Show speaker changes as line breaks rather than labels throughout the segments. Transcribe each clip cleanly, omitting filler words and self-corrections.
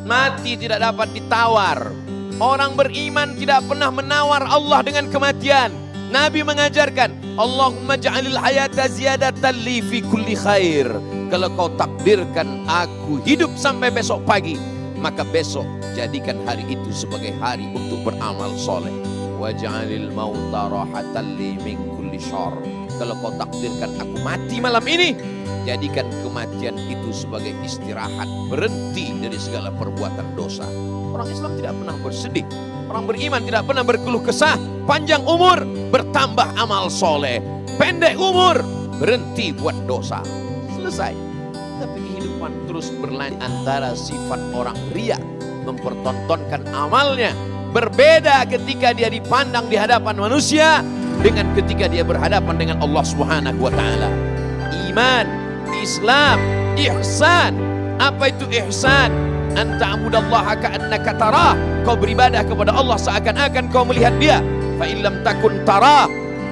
Mati tidak dapat ditawar. Orang beriman tidak pernah menawar Allah dengan kematian. Nabi mengajarkan, Allahumma ja'alil hayata ziyadatan li fi kulli khair. Kalau kau takdirkan aku hidup sampai besok pagi, maka besok jadikan hari itu sebagai hari untuk beramal soleh. Wa ja'alil mauta rahatan li min kulli syarr. Kalau kau takdirkan aku mati malam ini, jadikan kematian itu sebagai istirahat, berhenti dari segala perbuatan dosa. Orang Islam tidak pernah bersedih. Orang beriman tidak pernah berkeluh kesah. Panjang umur, bertambah amal soleh. Pendek umur, berhenti buat dosa. Selesai. Tapi kehidupan terus berlanjut antara sifat orang riya, mempertontonkan amalnya. Berbeda ketika dia dipandang di hadapan manusia dengan ketika dia berhadapan dengan Allah Subhanahu wa taala. Iman, Islam, ihsan. Apa itu ihsan? Anta abudallaha ka'annaka tarah. Kau beribadah kepada Allah seakan-akan kau melihat dia. Fa illam takun tarah,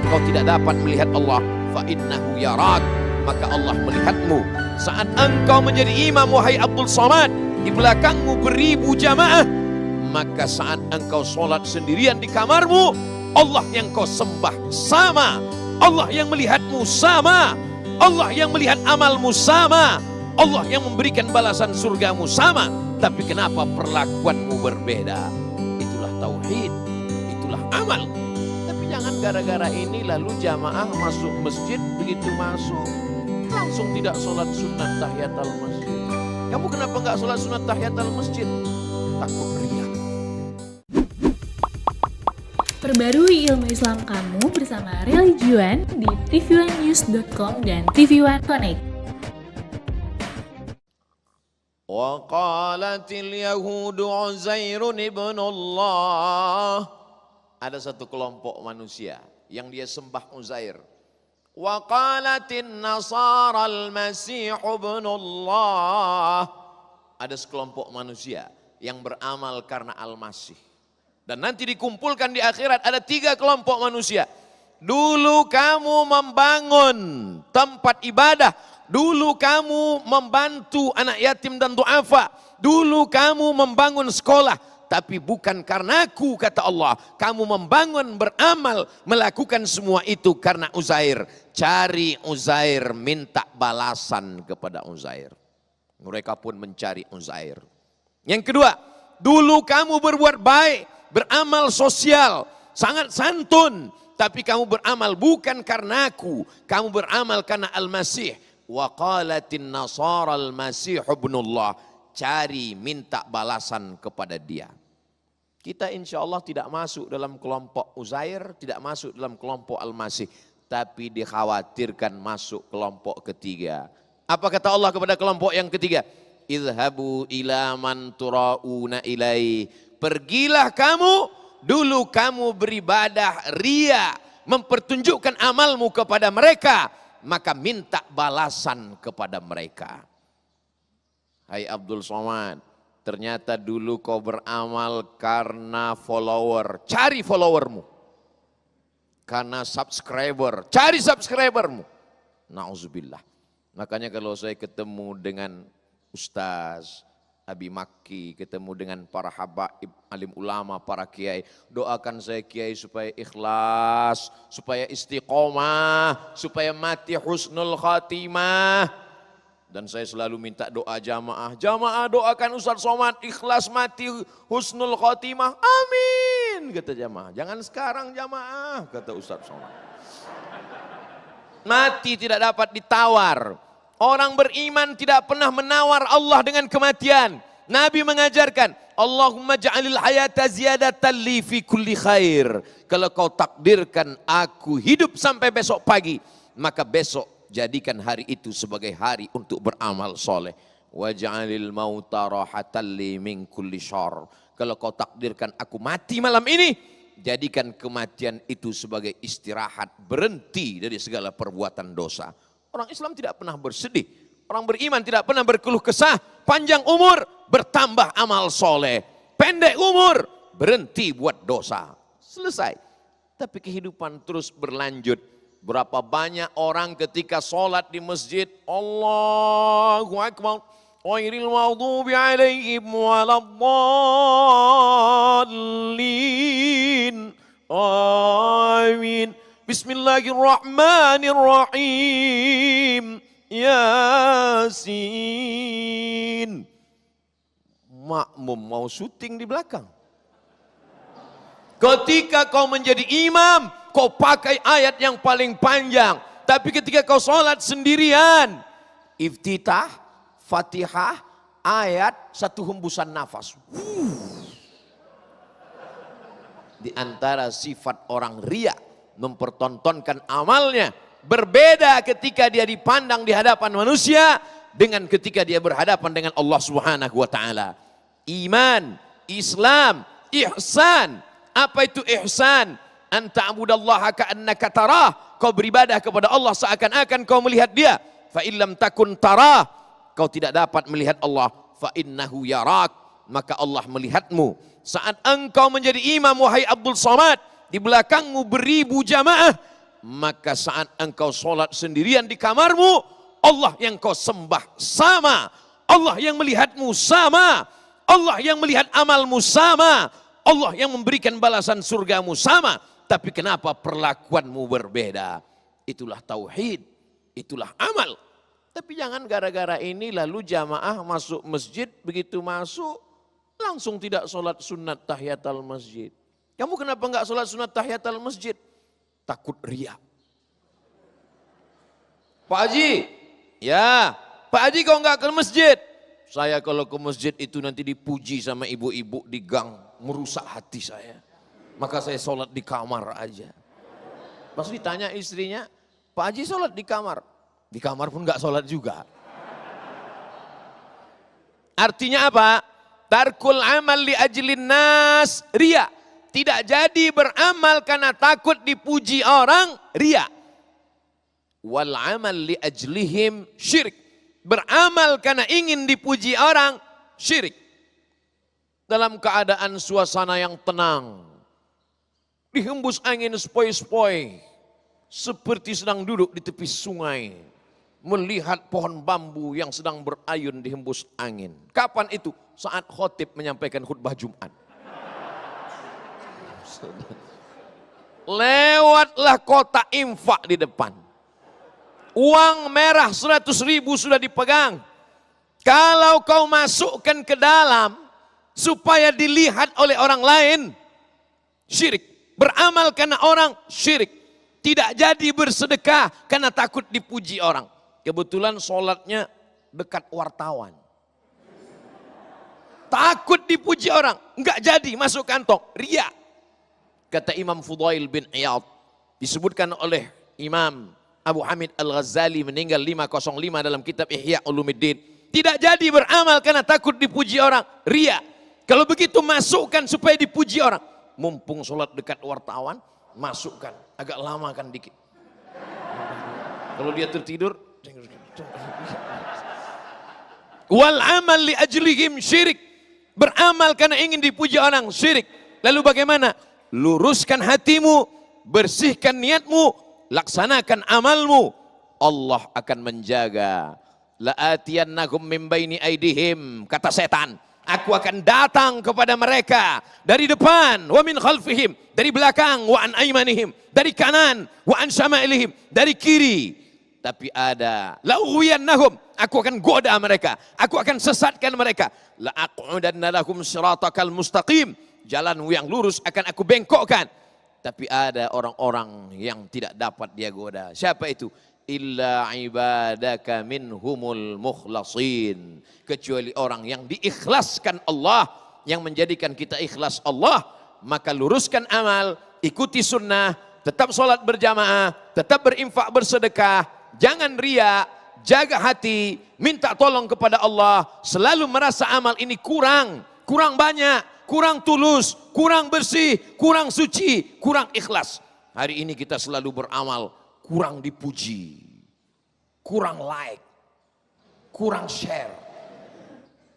kau tidak dapat melihat Allah. Fa innahu yarak, maka Allah melihatmu. Saat engkau menjadi imam wahai Abdul Somad, di belakangmu beribu jamaah, maka saat engkau sholat sendirian di kamarmu, Allah yang kau sembah sama, Allah yang melihatmu sama, Allah yang melihat amalmu sama, Allah yang memberikan balasan surgamu sama. Tapi kenapa perlakuanmu berbeda? Itulah tauhid, itulah amal. Tapi jangan gara-gara ini lalu jamaah masuk masjid, begitu masuk langsung tidak sholat sunat tahiyatul masjid. Kamu kenapa nggak sholat sunat tahiyatul masjid? Takut riya.
Perbarui ilmu Islam kamu bersama Religion di tv1news.com dan TV1 Connect.
Wa qalatil yahudu Uzairun ibnullah. Ada satu kelompok manusia yang dia sembah Uzair. Wa qalatin nasara al-masih ibnullah. Ada sekelompok manusia yang beramal karena Al-Masih. Dan nanti dikumpulkan di akhirat ada 3 kelompok manusia. Dulu kamu membangun tempat ibadah. Dulu kamu membantu anak yatim dan duafa. Dulu kamu membangun sekolah. Tapi bukan karena aku, kata Allah. Kamu membangun, beramal, melakukan semua itu karena Uzair. Cari Uzair, minta balasan kepada Uzair. Mereka pun mencari Uzair. Yang kedua, dulu kamu berbuat baik, beramal sosial, sangat santun. Tapi kamu beramal bukan karena aku. Kamu beramal karena Al-Masih. Wa qalatin nasara al-masih ibnullah. Cari, minta balasan kepada dia. Kita insya Allah tidak masuk dalam kelompok Uzair, tidak masuk dalam kelompok Al-Masih. Tapi dikhawatirkan masuk kelompok ketiga. Apa kata Allah kepada kelompok yang ketiga? Idhabu ila man turauna ilai. Pergilah kamu, dulu kamu beribadah riya, mempertunjukkan amalmu kepada mereka, maka minta balasan kepada mereka. Hai Abdul Somad, ternyata dulu kau beramal karena follower, cari followermu. Karena subscriber, cari subscribermu. Na'udzubillah. Makanya kalau saya ketemu dengan Ustaz Abi Makki, ketemu dengan para habaib, alim ulama, para kiai, doakan saya kiai supaya ikhlas, supaya istiqomah, supaya mati husnul khatimah. Dan saya selalu minta doa jamaah, jamaah doakan Ustaz Somad ikhlas mati husnul khatimah, amin, kata jamaah. Jangan sekarang jamaah, kata Ustaz Somad. Mati tidak dapat ditawar. Orang beriman tidak pernah menawar Allah dengan kematian. Nabi mengajarkan, Allahumma ja'alil hayata ziyadatan li fi kulli khair. Kalau kau takdirkan aku hidup sampai besok pagi, maka besok jadikan hari itu sebagai hari untuk beramal soleh. Wa ja'alil mauta rahatan li min kulli syarr. Kalau kau takdirkan aku mati malam ini, jadikan kematian itu sebagai istirahat, berhenti dari segala perbuatan dosa. Orang Islam tidak pernah bersedih. Orang beriman tidak pernah berkeluh kesah. Panjang umur, bertambah amal soleh. Pendek umur, berhenti buat dosa. Selesai. Tapi kehidupan terus berlanjut. Berapa banyak orang ketika sholat di masjid, Allahu Akbar, ghairil maghdubi 'alaihim waladdallin. Amin. Bismillahirrahmanirrahim. Yasin. Makmum mau syuting di belakang. Ketika kau menjadi imam, kau pakai ayat yang paling panjang. Tapi ketika kau sholat sendirian, iftitah, fatihah, ayat, satu hembusan nafas. Di antara sifat orang riya, mempertontonkan amalnya, berbeda ketika dia dipandang di hadapan manusia dengan ketika dia berhadapan dengan Allah Subhanahu wa taala. Iman, Islam, ihsan. Apa itu ihsan? Anta abudallaha ka'annaka tarah. Kau beribadah kepada Allah seakan-akan kau melihat dia. Fa illam takun tarah, kau tidak dapat melihat Allah. Fa innahu yarak, maka Allah melihatmu. Saat engkau menjadi imam wahai Abdul Somad, di belakangmu beribu jamaah, maka saat engkau sholat sendirian di kamarmu, Allah yang kau sembah sama, Allah yang melihatmu sama, Allah yang melihat amalmu sama, Allah yang memberikan balasan surgamu sama. Tapi kenapa perlakuanmu berbeda? Itulah tauhid, itulah amal. Tapi jangan gara-gara ini lalu jamaah masuk masjid, begitu masuk langsung tidak sholat sunat tahiyatul masjid. Kamu kenapa enggak sholat sunat tahiyatul masjid? Takut riya. Pak Haji, ya Pak Haji kau enggak ke masjid? Saya kalau ke masjid itu nanti dipuji sama ibu-ibu di gang, merusak hati saya. Maka saya sholat di kamar aja. Pas ditanya istrinya, Pak Haji sholat di kamar pun enggak sholat juga. Artinya apa? Tarkul amal li ajlin nas, riya. Tidak jadi beramal karena takut dipuji orang, riya. Wal amal li ajlihim syirik. Beramal karena ingin dipuji orang, syirik. Dalam keadaan suasana yang tenang, dihembus angin sepoi-sepoi, seperti sedang duduk di tepi sungai, melihat pohon bambu yang sedang berayun dihembus angin. Kapan itu? Saat khotib menyampaikan khutbah Jumat. Lewatlah kotak infak di depan. Uang merah 100.000 sudah dipegang. Kalau kau masukkan ke dalam supaya dilihat oleh orang lain, syirik. Beramal karena orang, syirik. Tidak jadi bersedekah karena takut dipuji orang. Kebetulan sholatnya dekat wartawan. Takut dipuji orang, enggak jadi masuk kantong, riya. Kata Imam Fudail bin Iyad, disebutkan oleh Imam Abu Hamid Al-Ghazali meninggal 505 dalam kitab Ihya Ulumuddin. Tidak jadi beramal karena takut dipuji orang, riya. Kalau begitu masukkan supaya dipuji orang. Mumpung sholat dekat wartawan, masukkan. Agak lama kan dikit. Kalau dia tertidur, wal amal li ajlihim syirik. Beramal karena ingin dipuji orang, syirik. Lalu bagaimana? Luruskan hatimu, bersihkan niatmu, laksanakan amalmu. Allah akan menjaga. La'atiyannahum min baini aidihim, kata setan. Aku akan datang kepada mereka dari depan, wa min khalfihim, dari belakang, wa an aymanihim, dari kanan, wa an syama'ilihim, dari kiri. Tapi ada la'ughwiyannahum, aku akan goda mereka, aku akan sesatkan mereka. La'aq'udanna lahum siratakal mustaqim, jalanmu yang lurus akan aku bengkokkan. Tapi ada orang-orang yang tidak dapat dia goda. Siapa itu? Illa ibadaka minhumul mukhlasin. Kecuali orang yang diikhlaskan Allah, yang menjadikan kita ikhlas Allah. Maka luruskan amal, ikuti sunnah, tetap sholat berjamaah, tetap berinfak bersedekah, jangan riya, jaga hati, minta tolong kepada Allah. Selalu merasa amal ini kurang banyak, kurang tulus, kurang bersih, kurang suci, kurang ikhlas. Hari ini kita selalu beramal, kurang dipuji, kurang like, kurang share.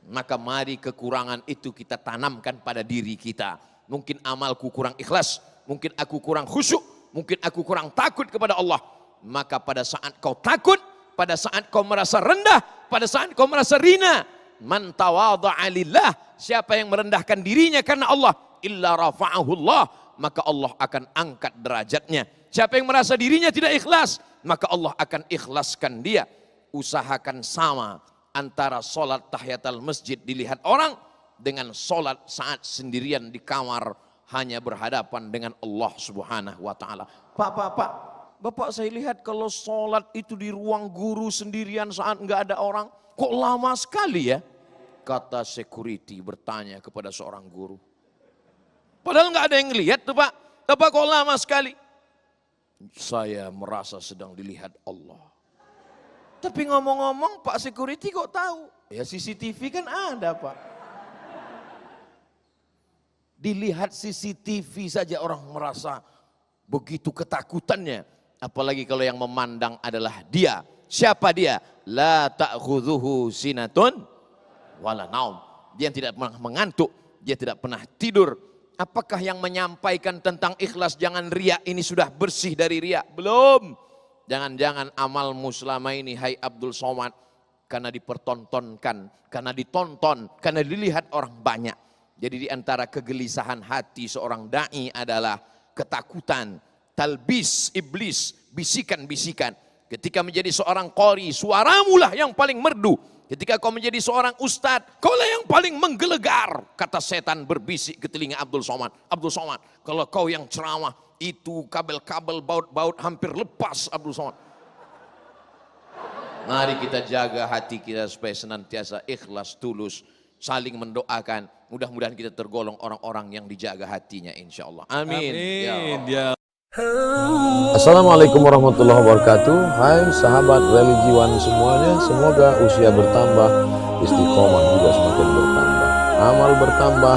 Maka mari kekurangan itu kita tanamkan pada diri kita. Mungkin amalku kurang ikhlas, mungkin aku kurang khusyuk, mungkin aku kurang takut kepada Allah. Maka pada saat kau takut, pada saat kau merasa rendah, pada saat kau merasa rina, Man tawadha'a lillah, siapa yang merendahkan dirinya karena Allah, illa rafa'ahu Allah, maka Allah akan angkat derajatnya. Siapa yang merasa dirinya tidak ikhlas, maka Allah akan ikhlaskan dia. Usahakan sama antara sholat tahiyatul masjid dilihat orang dengan sholat saat sendirian di kamar hanya berhadapan dengan Allah Subhanahu wa taala. Pak, Bapak saya lihat kalau sholat itu di ruang guru sendirian saat enggak ada orang, kok lama sekali ya? Kata security bertanya kepada seorang guru. Padahal enggak ada yang lihat tuh Pak. Bapak kok lama sekali? Saya merasa sedang dilihat Allah. Tapi ngomong-ngomong Pak security kok tahu? Ya CCTV kan ada Pak. Dilihat CCTV saja orang merasa begitu ketakutannya. Apalagi kalau yang memandang adalah dia. Siapa dia? La ta'khudhuhu sinatun wala naum. Dia tidak pernah mengantuk, dia tidak pernah tidur. Apakah yang menyampaikan tentang ikhlas jangan riya ini sudah bersih dari riya? Belum. Jangan-jangan amalmu selama ini hai Abdul Somad karena dipertontonkan, karena ditonton, karena dilihat orang banyak. Jadi di antara kegelisahan hati seorang dai adalah ketakutan, talbis iblis, bisikan-bisikan. Ketika menjadi seorang qori, suaramu lah yang paling merdu. Ketika kau menjadi seorang ustadz, kau lah yang paling menggelegar. Kata setan berbisik ke telinga Abdul Somad. Abdul Somad, kalau kau yang ceramah, itu kabel-kabel baut-baut hampir lepas Abdul Somad. Mari kita jaga hati kita supaya senantiasa ikhlas, tulus, saling mendoakan. Mudah-mudahan kita tergolong orang-orang yang dijaga hatinya insya Allah. Amin. Ya.
Assalamualaikum warahmatullahi wabarakatuh. Hai sahabat religiwan semuanya, semoga usia bertambah, istiqomah juga semakin bertambah, amal bertambah,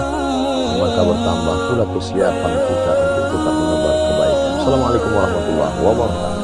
maka bertambah pula kesiapan kita untuk tetap menebar kebaikan. Assalamualaikum warahmatullahi wabarakatuh.